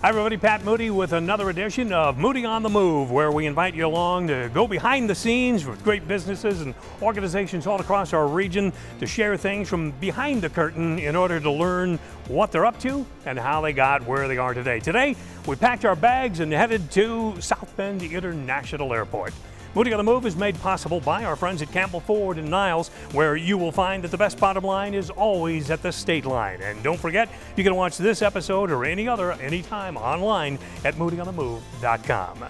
Hi everybody, Pat Moody with another edition of Moody on the Move, where we invite you along to go behind the scenes with great businesses and organizations all across our region to share things from behind the curtain in order to learn what they're up to and how they got where they are today. Today, we packed our bags and headed to South Bend International Airport. Moody on the Move is made possible by our friends at Campbell Ford and Niles, where you will find that the best bottom line is always at the state line. And don't forget, you can watch this episode or any other anytime online at moodyonthemove.com.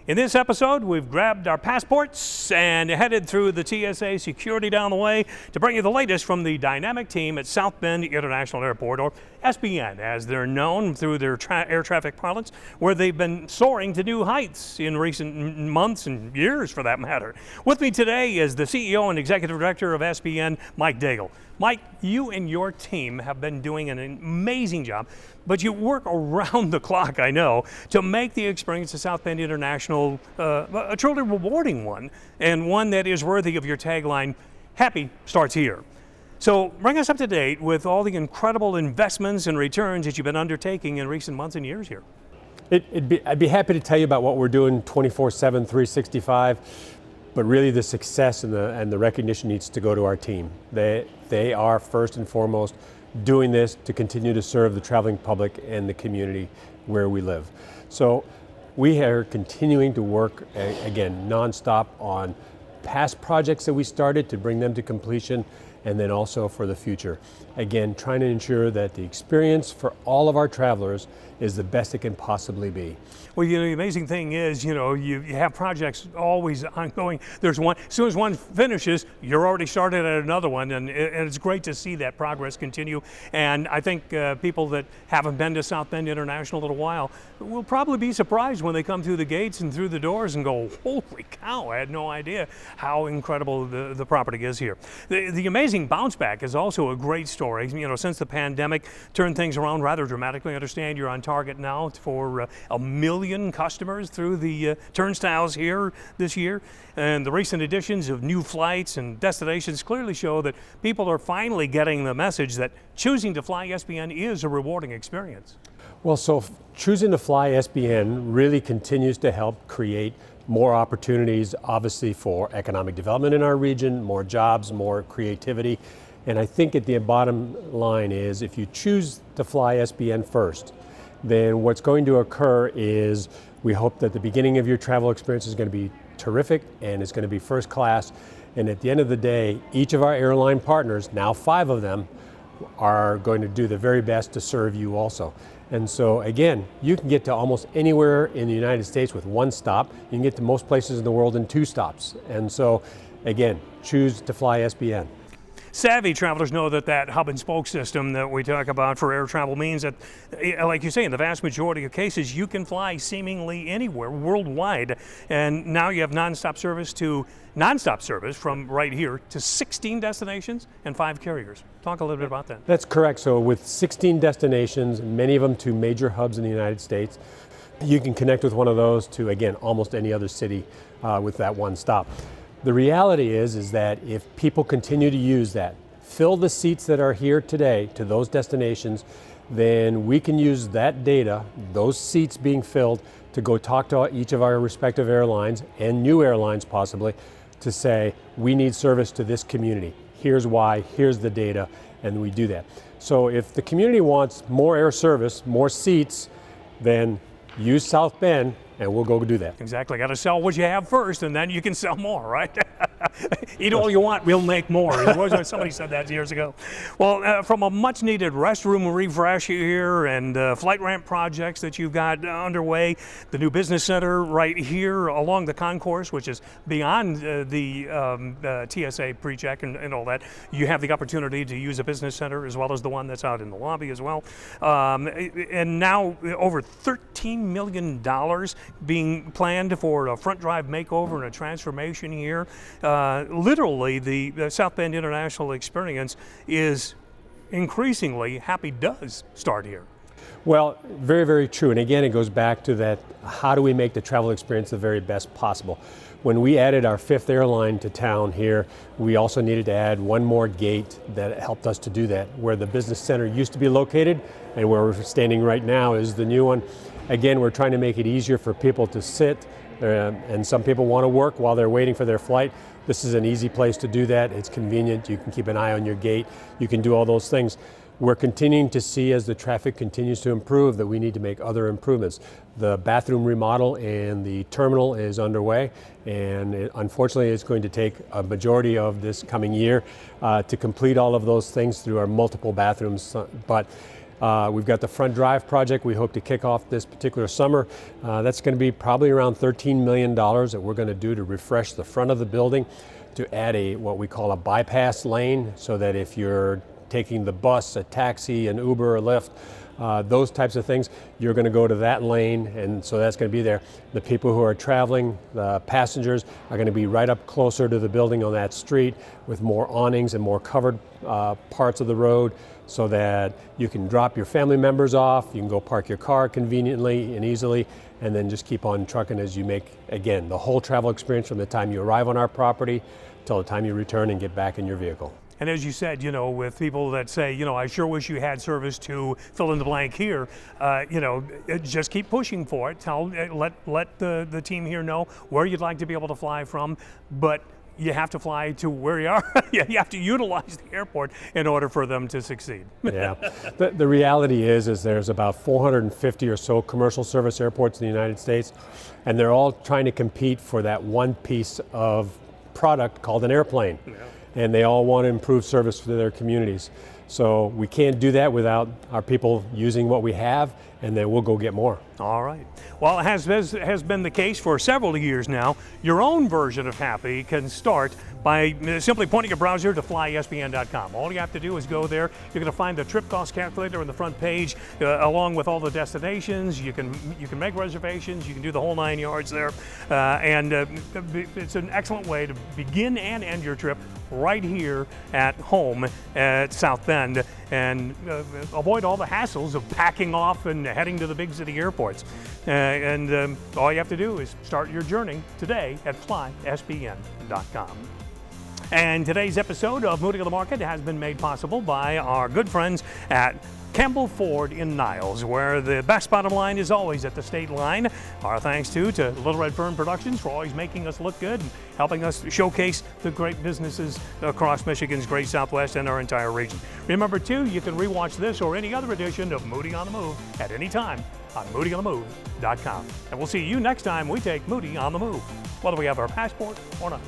In this episode, we've grabbed our passports and headed through the TSA security down the way to bring you the latest from the dynamic team at South Bend International Airport, or SBN as they're known through their air traffic parlance, where they've been soaring to new heights in recent months and years for that matter. With me today is the CEO and Executive Director of SBN, Mike Daigle. Mike, you and your team have been doing an amazing job, but you work around the clock, I know, to make the experience of South Bend International a truly rewarding one, and one that is worthy of your tagline, happy starts here. So bring us up to date with all the incredible investments and returns that you've been undertaking in recent months and years here. I'd be happy to tell you about what we're doing 24/7, 365. But really the success and the recognition needs to go to our team. They are first and foremost doing this to continue to serve the traveling public and the community where we live. So we are continuing to work, again, nonstop on past projects that we started to bring them to completion, and then also for the future. Again, trying to ensure that the experience for all of our travelers is the best it can possibly be. Well, you know, the amazing thing is, you know, you have projects always ongoing. There's one, as soon as one finishes, you're already started at another one, and it's great to see that progress continue. And I think people that haven't been to South Bend International in a while will probably be surprised when they come through the gates and through the doors and go, holy cow, I had no idea how incredible the property is here. The amazing bounce back is also a great story. You know, since the pandemic turned things around rather dramatically. I understand you're on target now for 1 million customers through the turnstiles here this year. And the recent additions of new flights and destinations clearly show that people are finally getting the message that choosing to fly SBN is a rewarding experience. Well, so choosing to fly SBN really continues to help create more opportunities, obviously, for economic development in our region, more jobs, more creativity. And I think at the bottom line is if you choose to fly SBN first, then what's going to occur is we hope that the beginning of your travel experience is going to be terrific and it's going to be first class. And at the end of the day, each of our airline partners, now 5 of them, are going to do the very best to serve you also. And so again, you can get to almost anywhere in the United States with 1 stop. You can get to most places in the world in 2 stops. And so again, choose to fly SBN. Savvy travelers know that hub and spoke system that we talk about for air travel means that, like you say, in the vast majority of cases, you can fly seemingly anywhere worldwide. And now you have nonstop service from right here to 16 destinations and 5 carriers. Talk a little bit about that. That's correct. So with 16 destinations, many of them to major hubs in the United States, you can connect with one of those to, again, almost any other city with that 1 stop. The reality is that if people continue to use that, fill the seats that are here today to those destinations, then we can use that data, those seats being filled, to go talk to each of our respective airlines and new airlines possibly to say, we need service to this community. Here's why, here's the data, and we do that. So if the community wants more air service, more seats, then use South Bend, and we'll go do that. Exactly. Got to sell what you have first, and then you can sell more, right? Eat all you want, we'll make more. Somebody said that years ago. Well, from a much-needed restroom refresh here and flight ramp projects that you've got underway, the new business center right here along the concourse, which is beyond the TSA pre-check and all that. You have the opportunity to use a business center as well as the one that's out in the lobby as well. And now over $13 million being planned for a front drive makeover and a transformation here. Literally, the South Bend International experience is increasingly happy does start here. Well, very, very true. And again, it goes back to that, how do we make the travel experience the very best possible? When we added our 5th airline to town here, we also needed to add one more gate that helped us to do that. Where the business center used to be located and where we're standing right now is the new one. Again, we're trying to make it easier for people to sit, and some people want to work while they're waiting for their flight. This is an easy place to do that. It's convenient. You can keep an eye on your gate. You can do all those things. We're continuing to see, as the traffic continues to improve, that we need to make other improvements. The bathroom remodel and the terminal is underway, and unfortunately it's going to take a majority of this coming year to complete all of those things through our multiple bathrooms. But we've got the front drive project we hope to kick off this particular summer. That's going to be probably around $13 million that we're going to do to refresh the front of the building, to add what we call a bypass lane, so that if you're taking the bus, a taxi, an Uber, or Lyft, those types of things, you're going to go to that lane, and so that's going to be there. The people who are traveling, the passengers, are going to be right up closer to the building on that street with more awnings and more covered parts of the road, so that you can drop your family members off, you can go park your car conveniently and easily, and then just keep on trucking as you make, again, the whole travel experience from the time you arrive on our property till the time you return and get back in your vehicle. And as you said, with people that say, I sure wish you had service to fill in the blank here, just keep pushing for it. Let the team here know where you'd like to be able to fly from, but you have to fly to where you are. You have to utilize the airport in order for them to succeed. Yeah, the reality is there's about 450 or so commercial service airports in the United States, and they're all trying to compete for that one piece of product called an airplane. Yeah. And they all want to improve service for their communities. So we can't do that without our people using what we have, and then we'll go get more. All right. Well, it has been the case for several years now. Your own version of Happy can start by simply pointing your browser to flyespn.com. All you have to do is go there. You're going to find the trip cost calculator on the front page, along with all the destinations. You can make reservations. You can do the whole 9 yards there, and it's an excellent way to begin and end your trip right here at home at South Bend, and avoid all the hassles of packing off and heading to the big city airports. All you have to do is start your journey today at flyespn.com. And today's episode of Moody on the Market has been made possible by our good friends at Campbell Ford in Niles, where the best bottom line is always at the state line. Our thanks to Little Red Fern Productions for always making us look good and helping us showcase the great businesses across Michigan's great Southwest and our entire region. Remember, too, you can rewatch this or any other edition of Moody on the Move at any time on moodyonthemove.com. And we'll see you next time we take Moody on the Move, whether we have our passport or not.